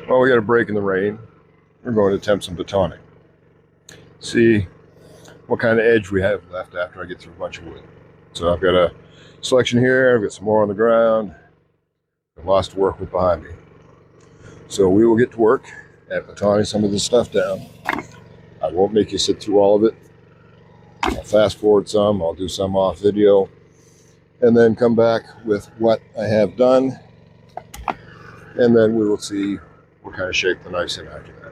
Well, we got a break in the rain. We're going to attempt some battoning. See what kind of edge we have left after I get through a bunch of wood. So I've got a selection here. I've got some more on the ground. I've lots to work with behind me. So we will get to work at battoning some of this stuff down. I won't make you sit through all of it. I'll fast forward some. I'll do some off video. And then come back with what I have done. And then we will see what kind of shape the knife's in after that.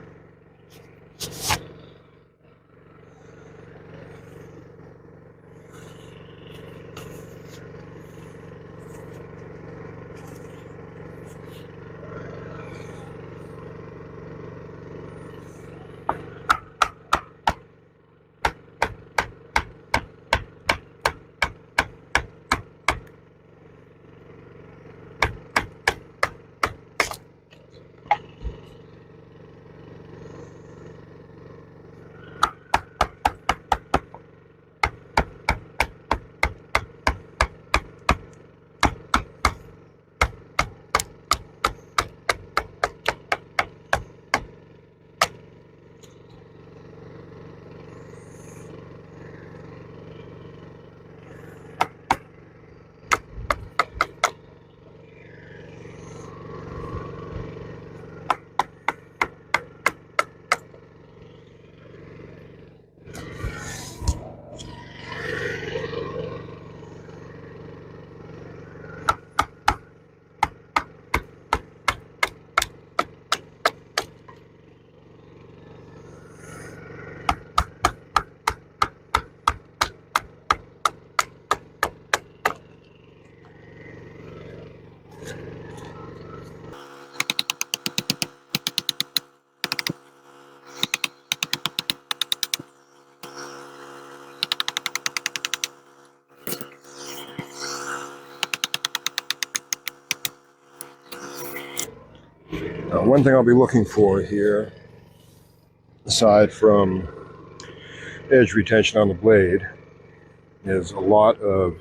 One thing I'll be looking for here, aside from edge retention on the blade, is a lot of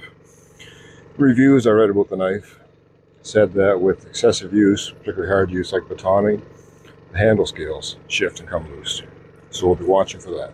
reviews I read about the knife said that with excessive use, particularly hard use like battoning, the handle scales shift and come loose. So we'll be watching for that.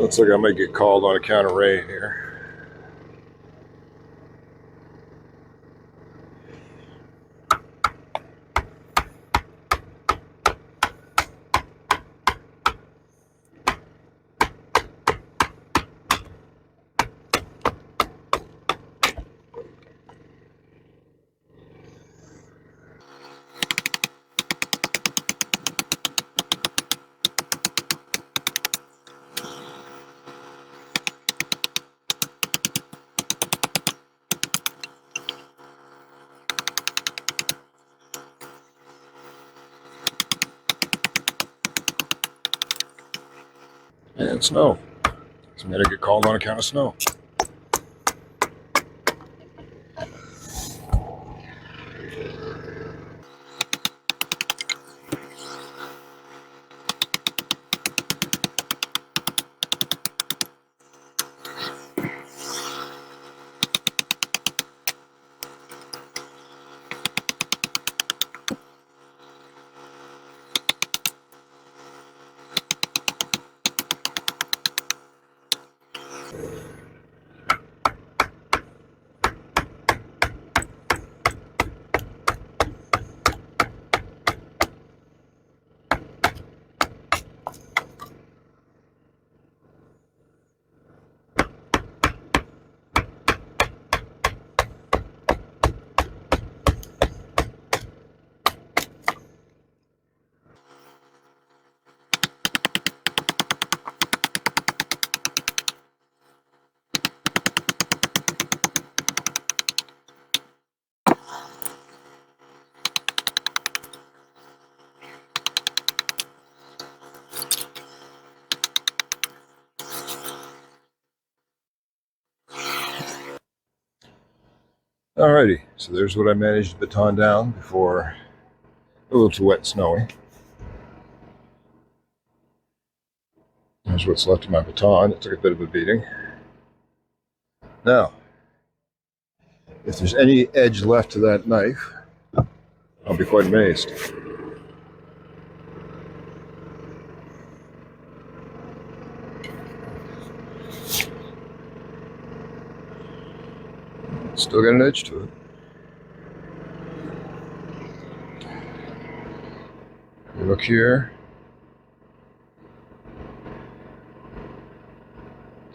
Looks like I might get called on account of rain here. And snow. So I'm gonna get called on account of snow. Alrighty, so there's what I managed to baton down before a little too wet and snowy. Here's what's left of my baton. It took a bit of a beating. Now, if there's any edge left to that knife, I'll be quite amazed. Still got an edge to it. Look here.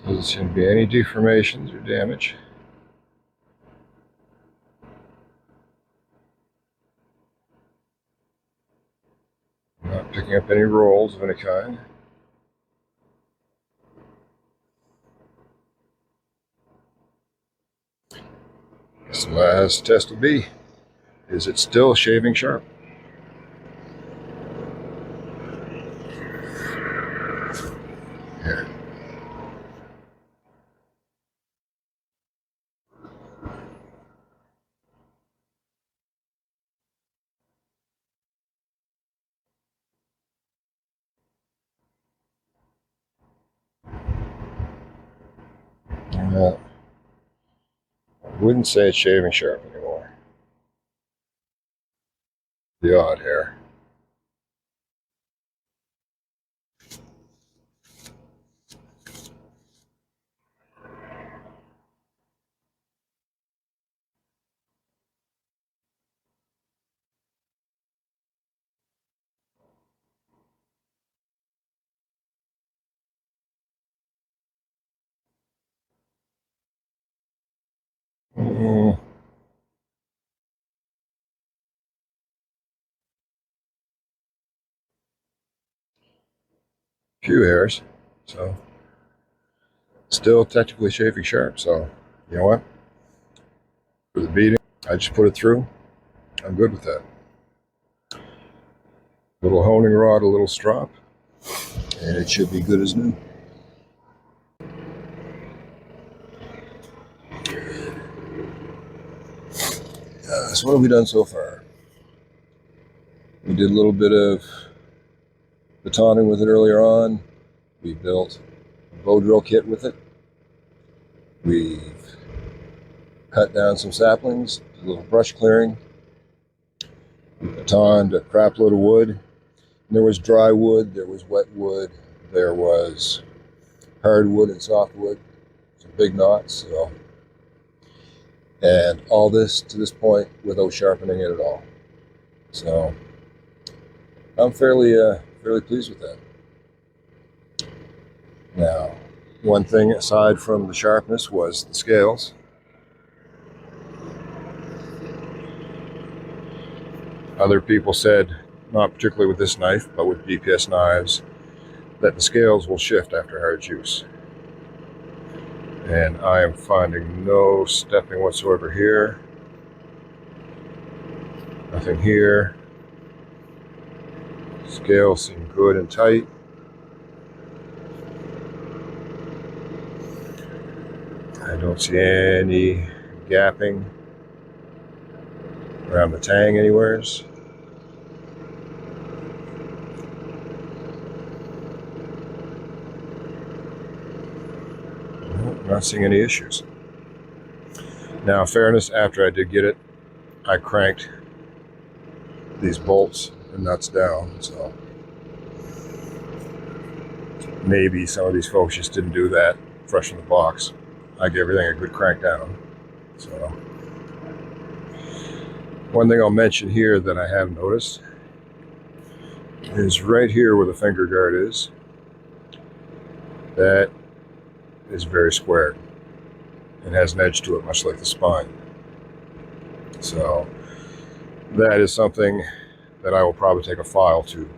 Doesn't seem to be any deformations or damage. Not picking up any rolls of any kind. This last test will be, is it still shaving sharp? Here. I wouldn't say it's shaving sharp anymore. The odd hair. Few hairs, so still technically shaving sharp. So you know what? For the beating, I just put it through. I'm good with that. Little honing rod, a little strop, and it should be good as new. So what have we done so far? We did a little bit of batoning with it earlier on. We built a bow drill kit with it. We've cut down some saplings, did a little brush clearing. We batoned a crap load of wood. And there was dry wood, there was wet wood, there was hardwood and softwood, some big knots. So, and all this to this point without sharpening it at all. So I'm fairly pleased with that. Now, one thing aside from the sharpness was the scales. Other people said, not particularly with this knife, but with BPS knives, that the scales will shift after hard use. And I am finding no stepping whatsoever here. Nothing here. Scales seem good and tight. I don't see any gapping around the tang anywheres. Not seeing any issues. Now, in fairness, after I did get it, I cranked these bolts and nuts down, so maybe some of these folks just didn't do that fresh from the box. I gave everything a good crank down. So, one thing I'll mention here that I have noticed is right here where the finger guard is. That is very squared and has an edge to it, much like the spine. So that is something that I will probably take a file to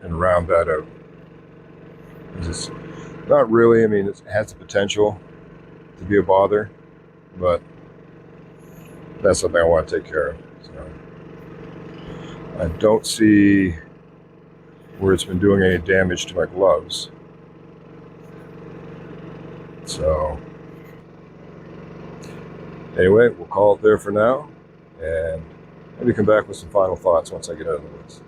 and round that out. It's not really, I mean, it has the potential to be a bother, but that's something I want to take care of. So I don't see where it's been doing any damage to my gloves. So anyway, we'll call it there for now, and maybe come back with some final thoughts once I get out of the woods.